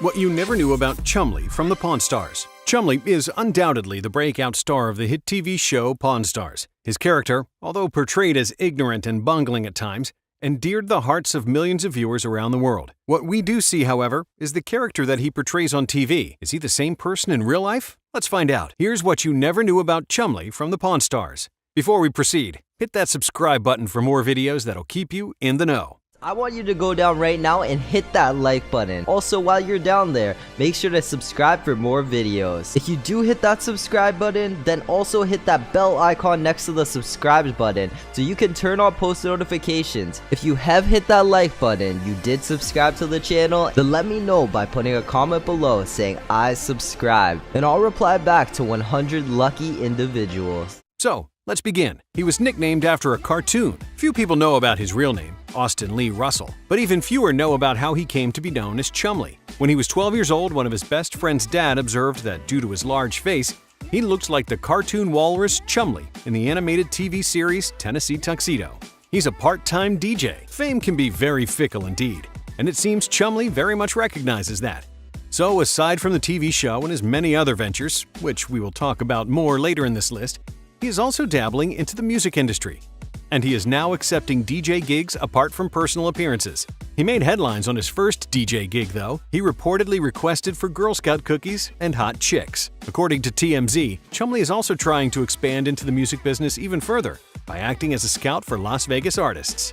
What you never knew about Chumlee from the Pawn Stars. Chumlee is undoubtedly the breakout star of the hit TV show Pawn Stars. His character, although portrayed as ignorant and bungling at times, endeared the hearts of millions of viewers around the world. What we do see, however, is the character that he portrays on TV. Is he the same person in real life? Let's find out. Here's what you never knew about Chumlee from the Pawn Stars. Before we proceed, hit that subscribe button for more videos that'll keep you in the know. I want you to go down right now and hit that like button. Also, while you're down there, make sure to subscribe for more videos. If you do hit that subscribe button, then also hit that bell icon next to the subscribe button so you can turn on post notifications. If you have hit that like button, you did subscribe to the channel, then let me know by putting a comment below saying I subscribed, and I'll reply back to 100 lucky individuals. So, let's begin. He was nicknamed after a cartoon. Few people know about his real name, Austin Lee Russell, but even fewer know about how he came to be known as Chumlee. When he was 12 years old, one of his best friend's dad observed that due to his large face, he looked like the cartoon walrus Chumlee in the animated TV series Tennessee Tuxedo. He's a part-time DJ. Fame can be very fickle indeed, and it seems Chumlee very much recognizes that. So, aside from the TV show and his many other ventures, which we will talk about more later in this list, he is also dabbling into the music industry, and he is now accepting DJ gigs apart from personal appearances. He made headlines on his first DJ gig, though. He reportedly requested for Girl Scout cookies and hot chicks. According to TMZ, Chumlee is also trying to expand into the music business even further by acting as a scout for Las Vegas artists.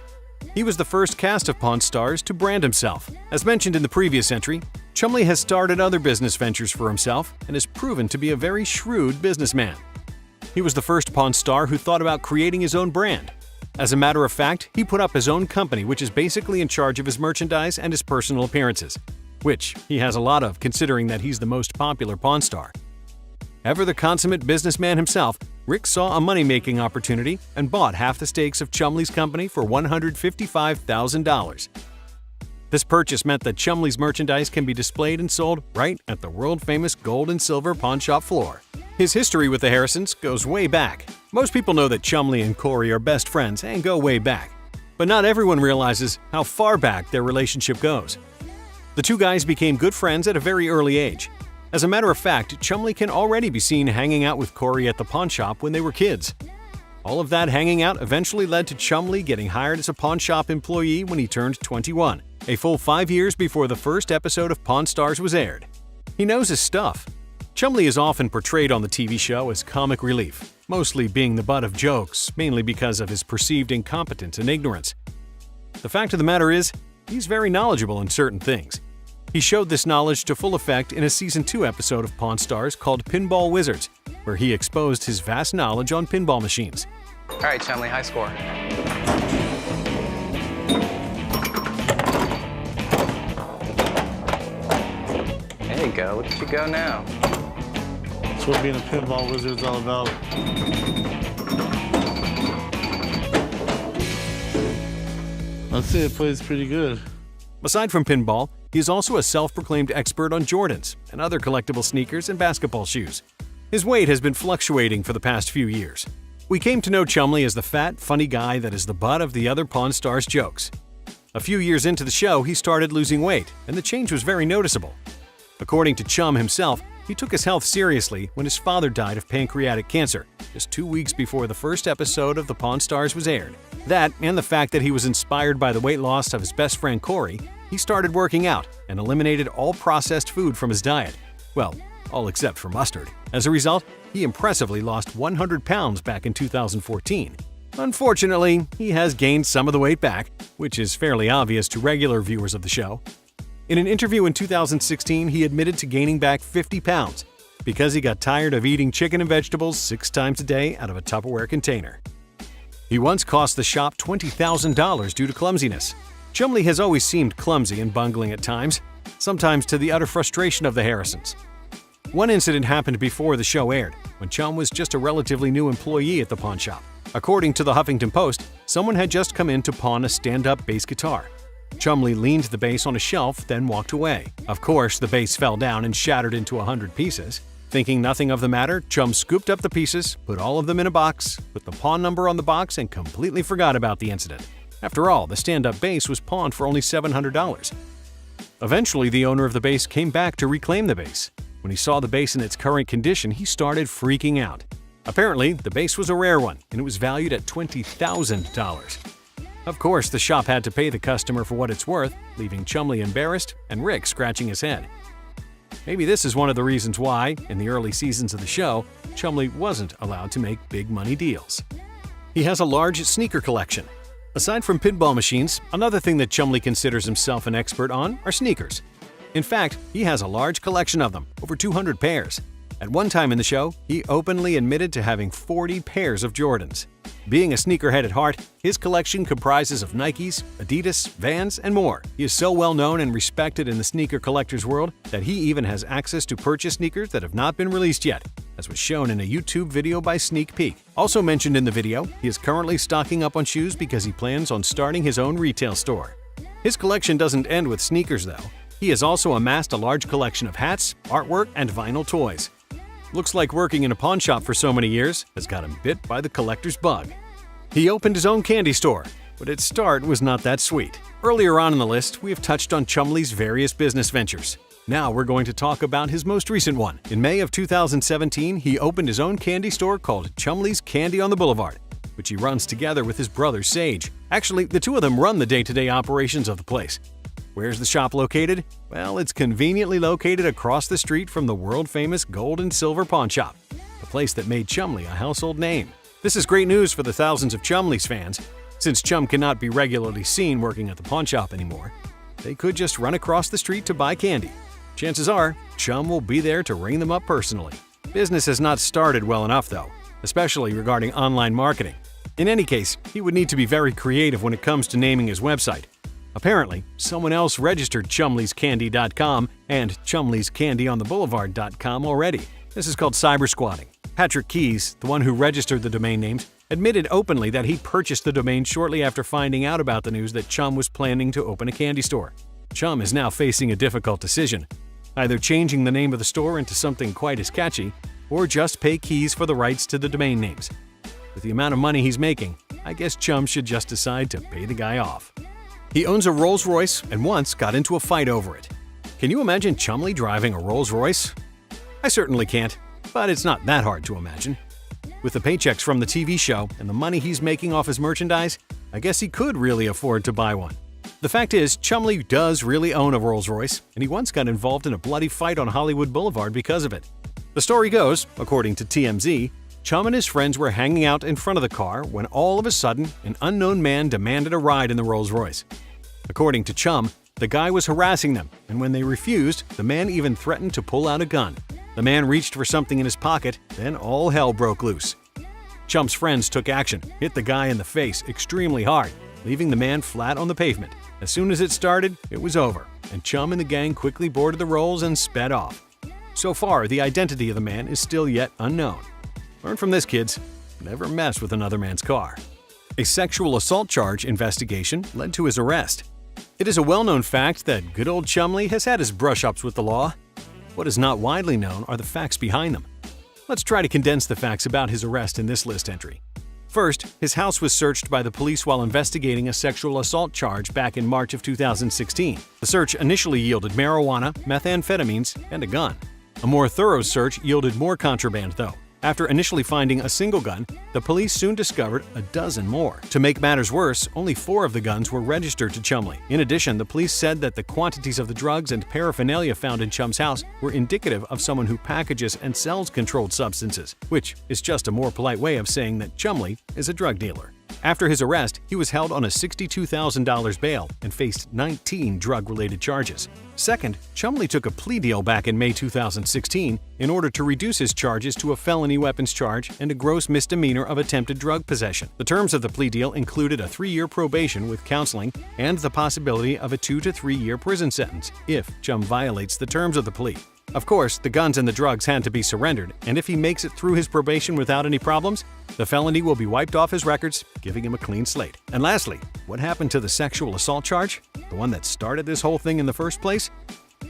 He was the first cast of Pawn Stars to brand himself. As mentioned in the previous entry, Chumlee has started other business ventures for himself and has proven to be a very shrewd businessman. He was the first Pawn Star who thought about creating his own brand. As a matter of fact, he put up his own company which is basically in charge of his merchandise and his personal appearances, which he has a lot of considering that he's the most popular Pawn Star. Ever the consummate businessman himself, Rick saw a money-making opportunity and bought half the stakes of Chumlee's company for $155,000. This purchase meant that Chumlee's merchandise can be displayed and sold right at the world-famous gold and silver pawn shop floor. His history with the Harrisons goes way back. Most people know that Chumlee and Corey are best friends and go way back, but not everyone realizes how far back their relationship goes. The two guys became good friends at a very early age. As a matter of fact, Chumlee can already be seen hanging out with Corey at the pawn shop when they were kids. All of that hanging out eventually led to Chumlee getting hired as a pawn shop employee when he turned 21, a full 5 years before the first episode of Pawn Stars was aired. He knows his stuff. Chumlee is often portrayed on the TV show as comic relief, mostly being the butt of jokes, mainly because of his perceived incompetence and ignorance. The fact of the matter is, he's very knowledgeable in certain things. He showed this knowledge to full effect in a Season 2 episode of Pawn Stars called Pinball Wizards, where he exposed his vast knowledge on pinball machines. All right, Chumlee, high score. There you go. Look at you go now. That's what being a pinball wizard is all about. I'd say it plays pretty good. Aside from pinball, he is also a self-proclaimed expert on Jordans and other collectible sneakers and basketball shoes. His weight has been fluctuating for the past few years. We came to know Chumlee as the fat, funny guy that is the butt of the other Pawn Stars jokes. A few years into the show, he started losing weight, and the change was very noticeable. According to Chum himself, he took his health seriously when his father died of pancreatic cancer, just 2 weeks before the first episode of the Pawn Stars was aired. That, and the fact that he was inspired by the weight loss of his best friend Corey, he started working out and eliminated all processed food from his diet. Well, all except for mustard. As a result, he impressively lost 100 pounds back in 2014. Unfortunately, he has gained some of the weight back, which is fairly obvious to regular viewers of the show. In an interview in 2016, he admitted to gaining back 50 pounds because he got tired of eating chicken and vegetables 6 times a day out of a Tupperware container. He once cost the shop $20,000 due to clumsiness. Chumlee has always seemed clumsy and bungling at times, sometimes to the utter frustration of the Harrisons. One incident happened before the show aired, when Chum was just a relatively new employee at the pawn shop. According to the Huffington Post, someone had just come in to pawn a stand-up bass guitar. Chumlee leaned the bass on a shelf, then walked away. Of course, the bass fell down and shattered into 100 pieces. Thinking nothing of the matter, Chum scooped up the pieces, put all of them in a box, put the pawn number on the box, and completely forgot about the incident. After all, the stand-up bass was pawned for only $700. Eventually, the owner of the base came back to reclaim the base. When he saw the base in its current condition, he started freaking out. Apparently, the base was a rare one, and it was valued at $20,000. Of course, the shop had to pay the customer for what it's worth, leaving Chumlee embarrassed and Rick scratching his head. Maybe this is one of the reasons why, in the early seasons of the show, Chumlee wasn't allowed to make big money deals. He has a large sneaker collection. Aside from pinball machines, another thing that Chumlee considers himself an expert on are sneakers. In fact, he has a large collection of them, over 200 pairs. At one time in the show, he openly admitted to having 40 pairs of Jordans. Being a sneakerhead at heart, his collection comprises of Nikes, Adidas, Vans, and more. He is so well known and respected in the sneaker collector's world that he even has access to purchase sneakers that have not been released yet, as was shown in a YouTube video by Sneak Peek. Also mentioned in the video, he is currently stocking up on shoes because he plans on starting his own retail store. His collection doesn't end with sneakers though. He has also amassed a large collection of hats, artwork, and vinyl toys. Looks like working in a pawn shop for so many years has got him bit by the collector's bug. He opened his own candy store, but its start was not that sweet. Earlier on in the list, we have touched on Chumlee's various business ventures. Now we're going to talk about his most recent one. In May of 2017, he opened his own candy store called Chumlee's Candy on the Boulevard, which he runs together with his brother Sage. Actually, the two of them run the day-to-day operations of the place. Where's the shop located? Well, it's conveniently located across the street from the world-famous Gold and Silver Pawn Shop, the place that made Chumlee a household name. This is great news for the thousands of Chumlee's fans. Since Chum cannot be regularly seen working at the pawn shop anymore, they could just run across the street to buy candy. Chances are, Chum will be there to ring them up personally. Business has not started well enough, though, especially regarding online marketing. In any case, he would need to be very creative when it comes to naming his website. Apparently, someone else registered chumleescandy.com and chumleescandyontheboulevard.com already. This is called cyber squatting. Patrick Keyes, the one who registered the domain names, admitted openly that he purchased the domain shortly after finding out about the news that Chum was planning to open a candy store. Chum is now facing a difficult decision, either changing the name of the store into something quite as catchy, or just pay Keyes for the rights to the domain names. With the amount of money he's making, I guess Chum should just decide to pay the guy off. He owns a Rolls-Royce and once got into a fight over it. Can you imagine Chumlee driving a Rolls-Royce? I certainly can't, but it's not that hard to imagine. With the paychecks from the TV show and the money he's making off his merchandise, I guess he could really afford to buy one. The fact is, Chumlee does really own a Rolls-Royce, and he once got involved in a bloody fight on Hollywood Boulevard because of it. The story goes, according to TMZ, Chum and his friends were hanging out in front of the car when all of a sudden, an unknown man demanded a ride in the Rolls-Royce. According to Chum, the guy was harassing them, and when they refused, the man even threatened to pull out a gun. The man reached for something in his pocket, then all hell broke loose. Chum's friends took action, hit the guy in the face extremely hard, leaving the man flat on the pavement. As soon as it started, it was over, and Chum and the gang quickly boarded the Rolls and sped off. So far, the identity of the man is still yet unknown. Learn from this, kids. Never mess with another man's car. A sexual assault charge investigation led to his arrest. It is a well-known fact that good old Chumlee has had his brush-ups with the law. What is not widely known are the facts behind them. Let's try to condense the facts about his arrest in this list entry. First, his house was searched by the police while investigating a sexual assault charge back in March of 2016. The search initially yielded marijuana, methamphetamines, and a gun. A more thorough search yielded more contraband, though. After initially finding a single gun, the police soon discovered a dozen more. To make matters worse, only 4 of the guns were registered to Chumlee. In addition, the police said that the quantities of the drugs and paraphernalia found in Chum's house were indicative of someone who packages and sells controlled substances, which is just a more polite way of saying that Chumlee is a drug dealer. After his arrest, he was held on a $62,000 bail and faced 19 drug-related charges. Second, Chumlee took a plea deal back in May 2016 in order to reduce his charges to a felony weapons charge and a gross misdemeanor of attempted drug possession. The terms of the plea deal included a 3-year probation with counseling and the possibility of a 2 to 3 year prison sentence if Chum violates the terms of the plea. Of course, the guns and the drugs had to be surrendered, and if he makes it through his probation without any problems, the felony will be wiped off his records, giving him a clean slate. And lastly, what happened to the sexual assault charge? The one that started this whole thing in the first place?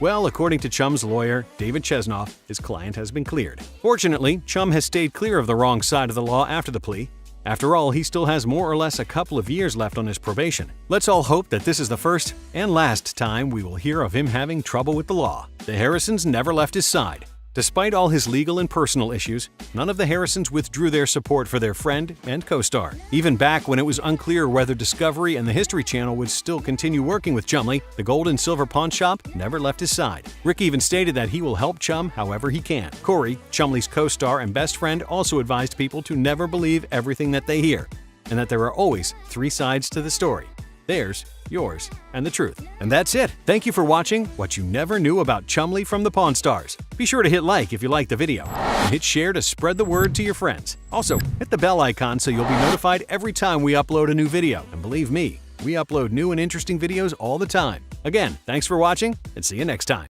Well, according to Chum's lawyer, David Chesnoff, his client has been cleared. Fortunately, Chum has stayed clear of the wrong side of the law after the plea. After all, he still has more or less a couple of years left on his probation. Let's all hope that this is the first and last time we will hear of him having trouble with the law. The Harrisons never left his side. Despite all his legal and personal issues, none of the Harrisons withdrew their support for their friend and co-star. Even back when it was unclear whether Discovery and the History Channel would still continue working with Chumlee, the gold and silver pawn shop never left his side. Rick even stated that he will help Chum however he can. Corey, Chumlee's co-star and best friend, also advised people to never believe everything that they hear, and that there are always three sides to the story: theirs, yours, and the truth. And that's it. Thank you for watching What You Never Knew About Chumlee from the Pawn Stars. Be sure to hit like if you liked the video, and hit share to spread the word to your friends. Also, hit the bell icon so you'll be notified every time we upload a new video. And believe me, we upload new and interesting videos all the time. Again, thanks for watching, and see you next time.